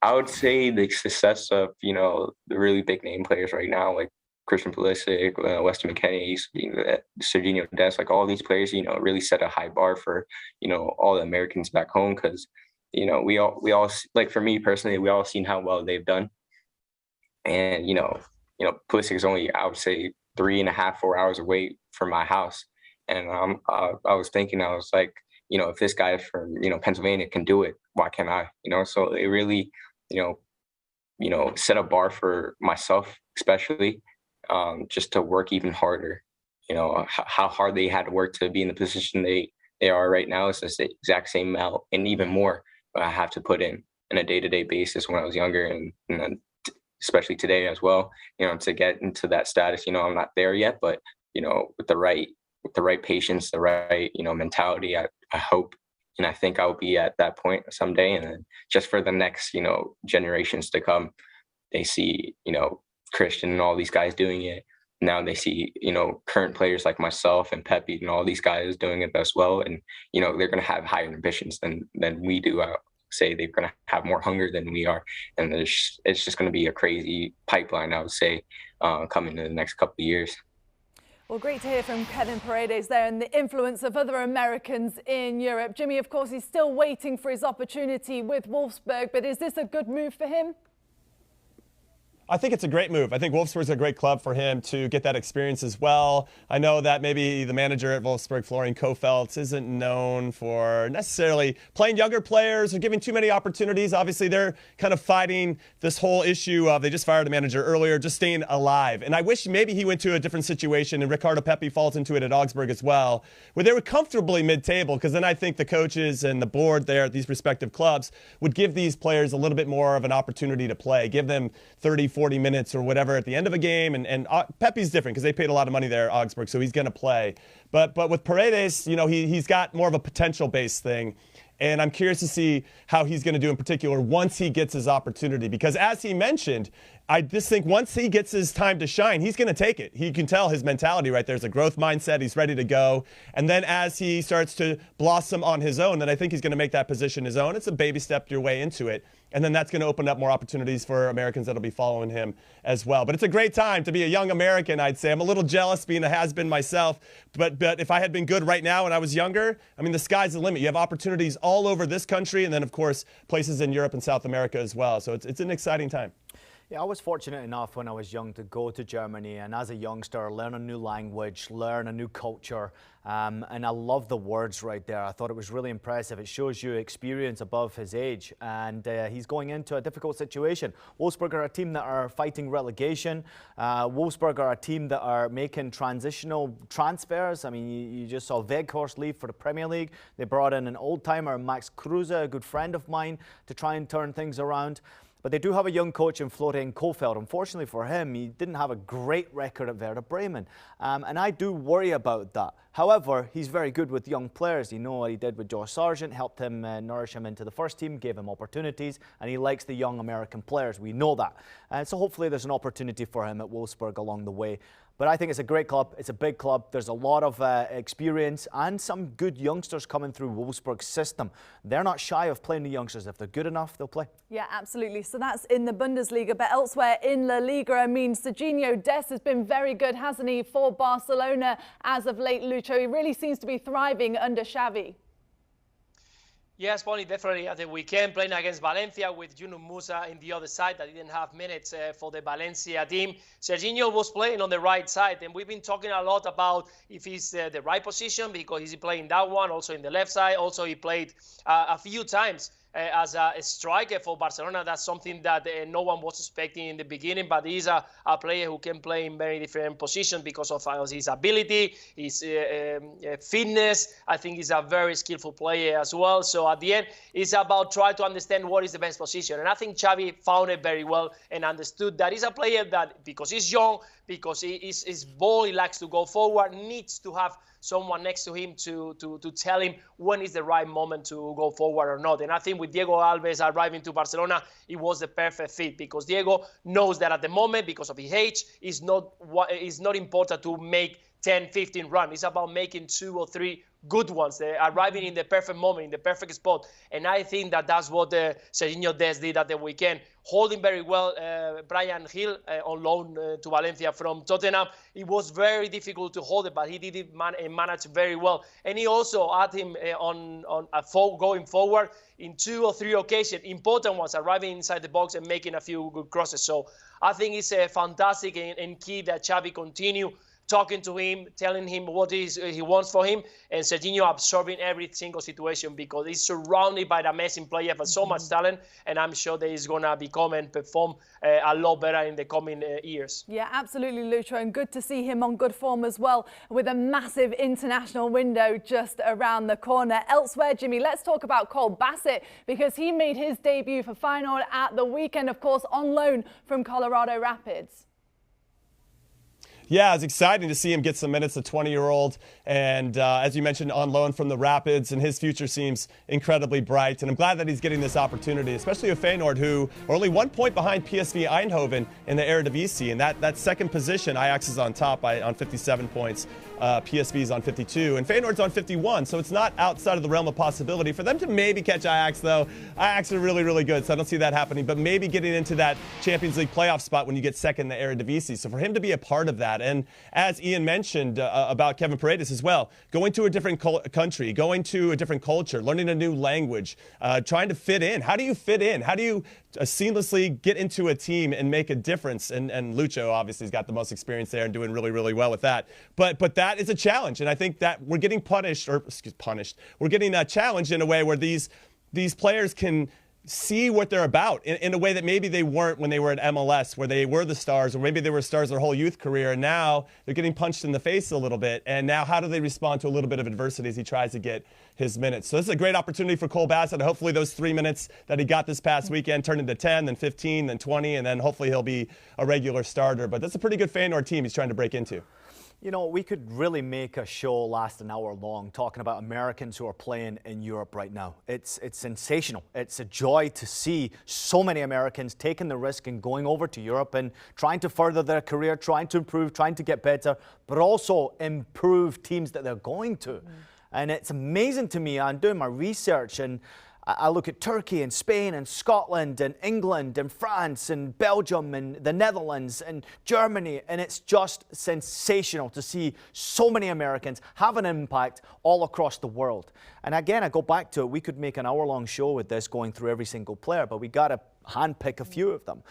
I would say the success of, the really big name players right now, like Christian Pulisic, Weston McKennie, Serginho Dest, like all these players, really set a high bar for, all the Americans back home because, we all like for me personally, we all seen how well they've done. And, Pulisic is only, I would say, 3.5, 4 hours away from my house. And I was thinking, I was like, if this guy from, Pennsylvania can do it, why can't I? So it really, set a bar for myself, especially just to work even harder. How hard they had to work to be in the position they are right now is the exact same amount and even more I have to put in a day-to-day basis when I was younger and then especially today as well, to get into that status. I'm not there yet, but, with the right patience, the right, mentality, I hope and I think I'll be at that point someday. And then just for the next, generations to come, they see, Christian and all these guys doing it. Now they see, current players like myself and Pepe and all these guys doing it as well. And, they're going to have higher ambitions than we do. I say they're going to have more hunger than we are. And it's just going to be a crazy pipeline, I would say, coming in the next couple of years. Well, great to hear from Kevin Paredes there and the influence of other Americans in Europe. Jimmy, of course, he's still waiting for his opportunity with Wolfsburg, but is this a good move for him? I think it's a great move. I think Wolfsburg's a great club for him to get that experience as well. I know that maybe the manager at Wolfsburg, Florian Kohfeldt, isn't known for necessarily playing younger players or giving too many opportunities. Obviously, they're kind of fighting this whole issue of they just fired a manager earlier, just staying alive. And I wish maybe he went to a different situation, and Ricardo Pepi falls into it at Augsburg as well, where they were comfortably mid-table, because then I think the coaches and the board there at these respective clubs would give these players a little bit more of an opportunity to play, give them 30, 40 minutes or whatever at the end of a game. And Pepe's different because they paid a lot of money there at Augsburg, so he's going to play. But with Paredes, he's got more of a potential-based thing. And I'm curious to see how he's going to do in particular once he gets his opportunity. Because as he mentioned, I just think once he gets his time to shine, he's going to take it. He can tell his mentality, right? There's a growth mindset. He's ready to go. And then as he starts to blossom on his own, then I think he's going to make that position his own. It's a baby step your way into it. And then that's going to open up more opportunities for Americans that'll be following him as well. But it's a great time to be a young American, I'd say. I'm a little jealous being a has-been myself. But if I had been good right now when I was younger, I mean, the sky's the limit. You have opportunities all over this country and then, of course, places in Europe and South America as well. So it's an exciting time. Yeah, I was fortunate enough when I was young to go to Germany and as a youngster learn a new language, learn a new culture. And I love the words right there. I thought it was really impressive. It shows you experience above his age. And he's going into a difficult situation. Wolfsburg are a team that are fighting relegation. Wolfsburg are a team that are making transitional transfers. I mean, you just saw Weghorst leave for the Premier League. They brought in an old-timer, Max Kruse, a good friend of mine, to try and turn things around. But they do have a young coach in Florian Kohfeldt. Unfortunately for him, he didn't have a great record at Werder Bremen. And I do worry about that. However, he's very good with young players. You know what he did with Josh Sargent, helped him nourish him into the first team, gave him opportunities, and he likes the young American players. We know that. And so hopefully there's an opportunity for him at Wolfsburg along the way. But I think it's a great club. It's a big club. There's a lot of experience and some good youngsters coming through Wolfsburg's system. They're not shy of playing the youngsters. If they're good enough, they'll play. Yeah, absolutely. So that's in the Bundesliga. But elsewhere in La Liga, I mean, Serginho Dest has been very good, hasn't he, for Barcelona as of late, Lucho? He really seems to be thriving under Xavi. Yes, Bonnie, definitely. At the weekend, playing against Valencia with Yunus Musa in the other side that didn't have minutes for the Valencia team. Serginho was playing on the right side, and we've been talking a lot about if he's the right position because he's playing that one, also in the left side. Also, he played a few times as a striker for Barcelona. That's something that no one was expecting in the beginning, but he's a player who can play in very different positions because of his ability, his fitness. I think he's a very skillful player as well. So at the end, it's about trying to understand what is the best position. And I think Xavi found it very well and understood that he's a player that, because he's young, because his ball, he likes to go forward, needs to have someone next to him to tell him when is the right moment to go forward or not. And I think with Diego Alves arriving to Barcelona, it was the perfect fit because Diego knows that at the moment, because of his age, it's not important to make 10, 15 run. It's about making 2 or 3 good ones, arriving in the perfect moment, in the perfect spot. And I think that that's what Serginho Dest did at the weekend, holding very well Brian Hill on loan to Valencia from Tottenham. It was very difficult to hold it, but he did it and managed very well. And he also had him going forward in 2 or 3 occasions, important ones, arriving inside the box and making a few good crosses. So I think it's fantastic and key that Xavi continue talking to him, telling him what he wants for him, and Serginho absorbing every single situation because he's surrounded by the amazing players with so much talent, and I'm sure that he's going to become and perform a lot better in the coming years. Yeah, absolutely, Lucho, and good to see him on good form as well, with a massive international window just around the corner. Elsewhere, Jimmy, let's talk about Cole Bassett, because he made his debut for Feyenoord at the weekend, of course, on loan from Colorado Rapids. Yeah, it's exciting to see him get some minutes, a 20-year-old, and as you mentioned, on loan from the Rapids, and his future seems incredibly bright. And I'm glad that he's getting this opportunity, especially with Feyenoord, who are only 1 point behind PSV Eindhoven in the Eredivisie. And that second position, Ajax is on top on 57 points. PSV is on 52, and Feyenoord's on 51, so it's not outside of the realm of possibility. For them to maybe catch Ajax, though, Ajax are really, really good, so I don't see that happening, but maybe getting into that Champions League playoff spot when you get second in the Eredivisie. So for him to be a part of that, and as Ian mentioned about Kevin Paredes as well, going to a different country, going to a different culture, learning a new language, trying to fit in. How do you fit in? How do you seamlessly get into a team and make a difference? And Lucho obviously has got the most experience there and doing really, really well with that. But that is a challenge, and I think that we're getting We're getting challenged in a way where these players can see what they're about in a way that maybe they weren't when they were at MLS, where they were the stars, or maybe they were stars their whole youth career, and now they're getting punched in the face a little bit. And now how do they respond to a little bit of adversity as he tries to get his minutes? So this is a great opportunity for Cole Bassett. Hopefully those 3 minutes that he got this past weekend turn into 10, then 15, then 20, and then hopefully he'll be a regular starter. But that's a pretty good Feyenoord team he's trying to break into. You know, we could really make a show last an hour long talking about Americans who are playing in Europe right now. It's sensational. It's a joy to see so many Americans taking the risk and going over to Europe and trying to further their career, trying to improve, trying to get better, but also improve teams that they're going to. And it's amazing to me. I'm doing my research, and I look at Turkey and Spain and Scotland and England and France and Belgium and the Netherlands and Germany, and it's just sensational to see so many Americans have an impact all across the world. And again, I go back to it. We could make an hour-long show with this, going through every single player, but we got to handpick a few of them.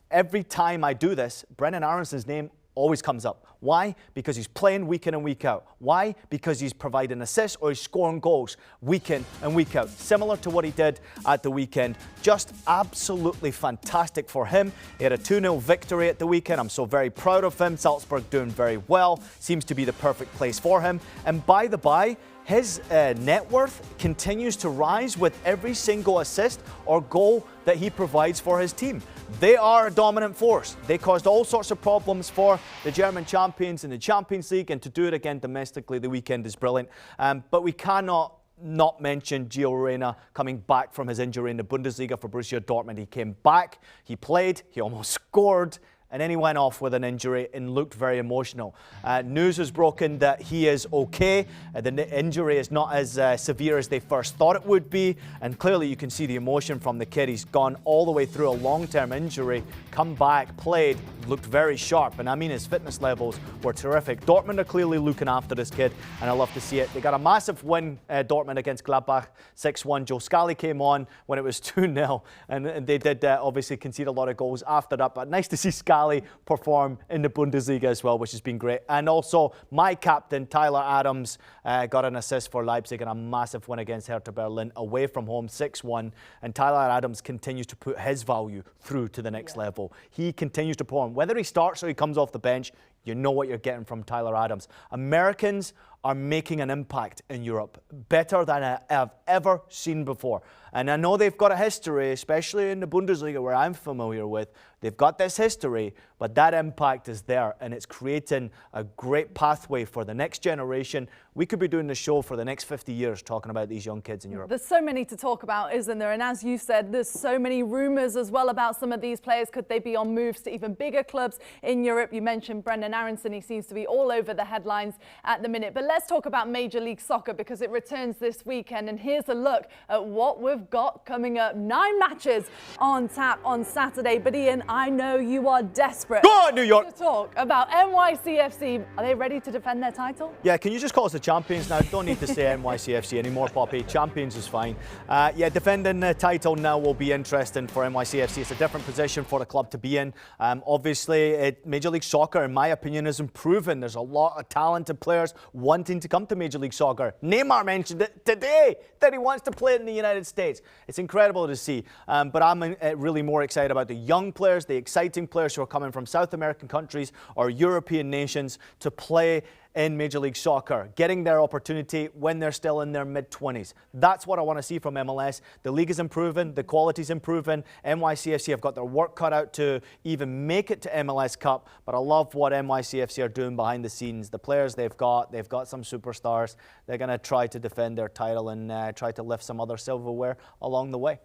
Every time I do this, Brendan Aronson's name always comes up. Why? Because he's playing week in and week out. Why? Because he's providing assists or he's scoring goals week in and week out. Similar to what he did at the weekend. Just absolutely fantastic for him. He had a 2-0 victory at the weekend. I'm so very proud of him. Salzburg doing very well. Seems to be the perfect place for him. And by the by, his net worth continues to rise with every single assist or goal that he provides for his team. They are a dominant force. They caused all sorts of problems for the German champions in the Champions League, and to do it again domestically the weekend is brilliant. But we cannot not mention Gio Reyna coming back from his injury in the Bundesliga for Borussia Dortmund. He came back, he played, he almost scored, and then he went off with an injury and looked very emotional. News was broken that he is okay. The injury is not as severe as they first thought it would be, and clearly you can see the emotion from the kid. He's gone all the way through a long-term injury, come back, played, looked very sharp, and I mean his fitness levels were terrific. Dortmund are clearly looking after this kid, and I love to see it. They got a massive win, Dortmund, against Gladbach, 6-1. Joe Scally came on when it was 2-0, and they did obviously concede a lot of goals after that, but nice to see Scally perform in the Bundesliga as well, which has been great. And also my captain Tyler Adams got an assist for Leipzig and a massive win against Hertha Berlin away from home, 6-1. And Tyler Adams continues to put his value through to the next level. He continues to perform. Whether he starts or he comes off the bench, you know what you're getting from Tyler Adams. Americans are making an impact in Europe, better than I have ever seen before. And I know they've got a history, especially in the Bundesliga where I'm familiar with. They've got this history, but that impact is there, and it's creating a great pathway for the next generation. We could be doing the show for the next 50 years talking about these young kids in Europe. There's so many to talk about, isn't there? And as you said, there's so many rumours as well about some of these players. Could they be on moves to even bigger clubs in Europe? You mentioned Brendan Aronson. He seems to be all over the headlines at the minute. But let's talk about Major League Soccer because it returns this weekend. And here's a look at what we've got coming up. 9 matches on tap on Saturday. But Ian, I know you are desperate Go on, New York! to talk about NYCFC. Are they ready to defend their title? Yeah, can you just call us the champions now? Don't need to say NYCFC anymore, Poppy. Champions is fine. Yeah, defending the title now will be interesting for NYCFC. It's a different position for the club to be in. Obviously, Major League Soccer, in my opinion, is improving. There's a lot of talented players wanting to come to Major League Soccer. Neymar mentioned it today that he wants to play in the United States. It's incredible to see. But I'm really more excited about the young players, the exciting players who are coming from South American countries or European nations to play in Major League Soccer, getting their opportunity when they're still in their mid-20s. That's what I want to see from MLS. The league is improving, the quality's improving. NYCFC have got their work cut out to even make it to MLS Cup, but I love what NYCFC are doing behind the scenes. The players they've got some superstars. They're going to try to defend their title and try to lift some other silverware along the way.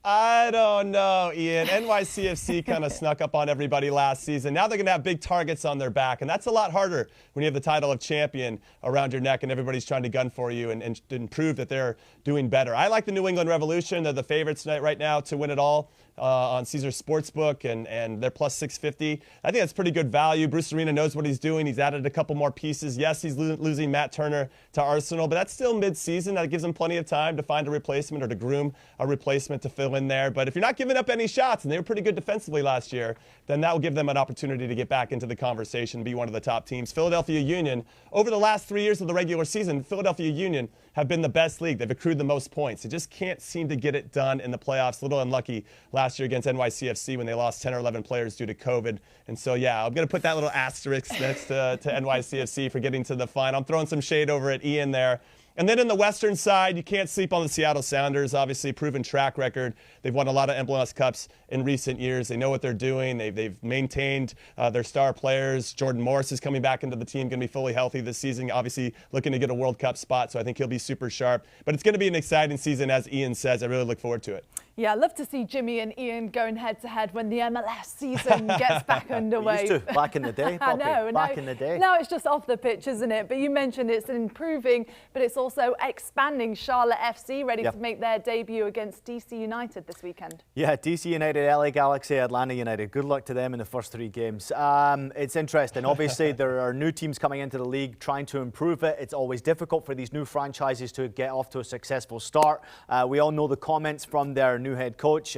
I don't know, Ian. NYCFC kind of snuck up on everybody last season. Now they're going to have big targets on their back, and that's a lot harder when you have the title of champion around your neck and everybody's trying to gun for you and prove that they're doing better. I like the New England Revolution. They're the favorites tonight right now to win it all on Caesars Sportsbook, and they're plus 650. I think that's pretty good value. Bruce Arena knows what he's doing. He's added a couple more pieces. Yes, he's losing Matt Turner to Arsenal, but that's still mid-season. That gives him plenty of time to find a replacement or to groom a replacement to fill in there. But if you're not giving up any shots, and they were pretty good defensively last year, then that will give them an opportunity to get back into the conversation, be one of the top teams. Philadelphia Union, over the last 3 years of the regular season, Philadelphia Union have been the best league. They've accrued the most points. They just can't seem to get it done in the playoffs. A little unlucky last year against NYCFC when they lost 10 or 11 players due to COVID. And so, yeah, I'm going to put that little asterisk next to NYCFC for getting to the final. I'm throwing some shade over at Ian there. And then in the Western side, you can't sleep on the Seattle Sounders. Obviously, proven track record. They've won a lot of MLS Cups in recent years. They know what they're doing. They've maintained their star players. Jordan Morris is coming back into the team, going to be fully healthy this season. Obviously, looking to get a World Cup spot, so I think he'll be super sharp. But it's going to be an exciting season, as Ian says. I really look forward to it. Yeah, I'd love to see Jimmy and Ian going head-to-head when the MLS season gets back underway. Used to, back in the day, Poppy. I know, back in the day. Now it's just off the pitch, isn't it? But you mentioned it's improving, but it's also expanding. Charlotte FC ready to make their debut against DC United this weekend. Yeah, DC United, LA Galaxy, Atlanta United. Good luck to them in the first 3 games. It's interesting. Obviously, there are new teams coming into the league trying to improve it. It's always difficult for these new franchises to get off to a successful start. We all know the comments from their new head coach,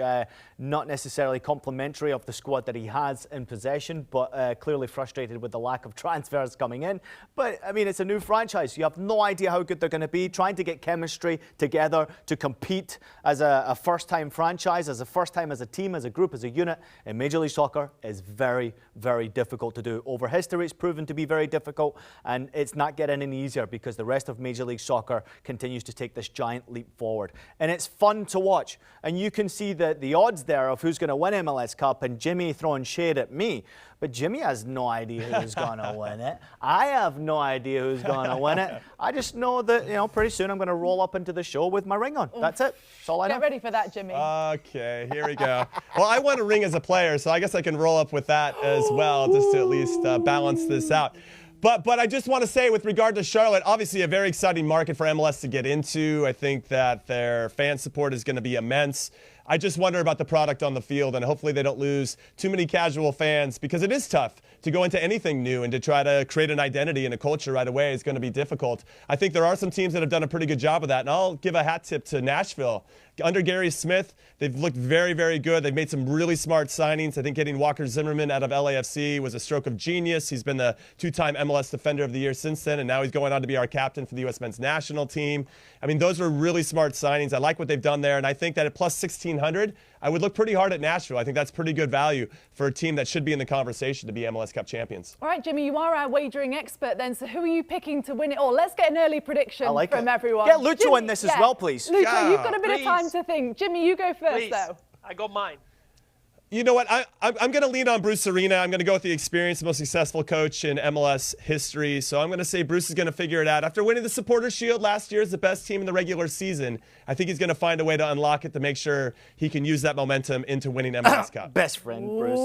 not necessarily complimentary of the squad that he has in possession, but clearly frustrated with the lack of transfers coming in. But, I mean, it's a new franchise. You have no idea how good they're going to be. Trying to get chemistry together to compete as a first-time franchise, as a first-time as a team, as a group, as a unit in Major League Soccer is very, very difficult to do. Over history, it's proven to be very difficult, and it's not getting any easier because the rest of Major League Soccer continues to take this giant leap forward. And it's fun to watch. And you can see the odds there of who's going to win MLS Cup, and Jimmy throwing shade at me. But Jimmy has no idea who's going to win it. I have no idea who's going to win it. I just know that, you know, pretty soon I'm going to roll up into the show with my ring on. That's it. That's all I know. Get ready for that, Jimmy. Okay, here we go. Well, I want a ring as a player, so I guess I can roll up with that as well, just to at least balance this out. But I just want to say, with regard to Charlotte, obviously a very exciting market for MLS to get into. I think that their fan support is going to be immense. I just wonder about the product on the field, and hopefully they don't lose too many casual fans, because it is tough to go into anything new, and to try to create an identity and a culture right away is going to be difficult. I think there are some teams that have done a pretty good job of that, and I'll give a hat tip to Nashville. Under Gary Smith, they've looked very, very good. They've made some really smart signings. I think getting Walker Zimmerman out of LAFC was a stroke of genius. He's been the 2-time MLS Defender of the Year since then, and now he's going on to be our captain for the U.S. men's national team. I mean, those are really smart signings. I like what they've done there, and I think that at plus 1,500, I would look pretty hard at Nashville. I think that's pretty good value for a team that should be in the conversation to be MLS Cup champions. All right, Jimmy, you are our wagering expert then, so who are you picking to win it all? Let's get an early prediction from everyone. Get Lucho Jimmy, in this as well, please. Lucho, you've got a bit of time to think. Jimmy, you go first, though. I got mine. You know what? I'm going to lean on Bruce Arena. I'm going to go with the experienced, most successful coach in MLS history. So I'm going to say Bruce is going to figure it out. After winning the Supporters Shield last year as the best team in the regular season, I think he's going to find a way to unlock it to make sure he can use that momentum into winning MLS Cup. Best friend, Bruce.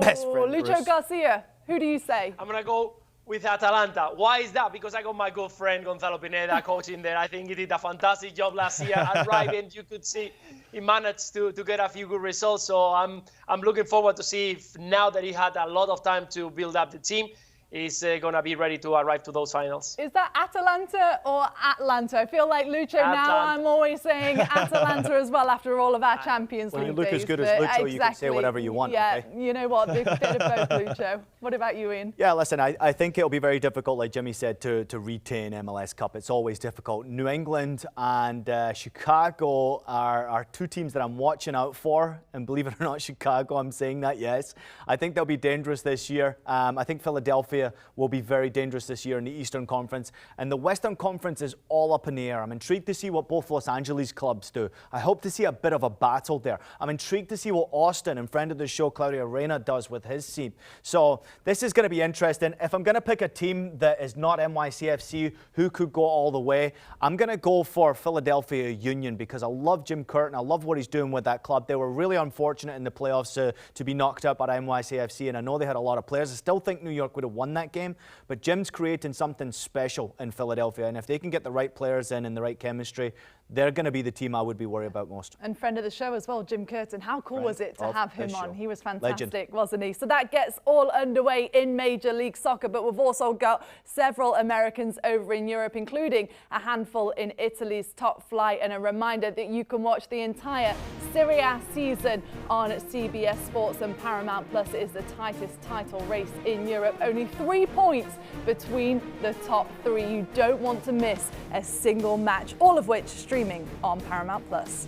Best friend, Lucho Bruce. Garcia, who do you say? I'm going to go with Atalanta. Why is that? Because I got my good friend Gonzalo Pineda coaching there. I think he did a fantastic job last year. Arriving, you could see he managed to get a few good results. So I'm looking forward to see if now that he had a lot of time to build up the team, is going to be ready to arrive to those finals. Is that Atalanta or Atlanta? I feel like Lucho now I'm always saying Atalanta as well after all of our Champions League When you look days, as good as Lucho, you can say whatever you want. Yeah, okay? you know what? A bit of both, Lucho. What about you, Ian? Yeah, listen, I think it'll be very difficult, like Jimmy said, to retain MLS Cup. It's always difficult. New England and Chicago are two teams that I'm watching out for. And believe it or not, Chicago, I'm saying that, yes. I think they'll be dangerous this year. I think Philadelphia will be very dangerous this year in the Eastern Conference. And the Western Conference is all up in the air. I'm intrigued to see what both Los Angeles clubs do. I hope to see a bit of a battle there. I'm intrigued to see what Austin and friend of the show, Claudio Reyna, does with his team. So this is going to be interesting. If I'm going to pick a team that is not NYCFC, who could go all the way, I'm going to go for Philadelphia Union because I love Jim Curtin. I love what he's doing with that club. They were really unfortunate in the playoffs to be knocked out by NYCFC, and I know they had a lot of players. I still think New York would have won that game, but Jim's creating something special in Philadelphia, and if they can get the right players in and the right chemistry, they're going to be the team I would be worried about most. And friend of the show as well, Jim Curtin. How cool was it to have him on? He was fantastic, Legend. Wasn't he? So that gets all underway in Major League Soccer, but we've also got several Americans over in Europe, including a handful in Italy's top flight. And a reminder that you can watch the entire Serie A season on CBS Sports and Paramount Plus. It is the tightest title race in Europe. Only 3 points between the top three. You don't want to miss a single match, all of which streaming on Paramount Plus.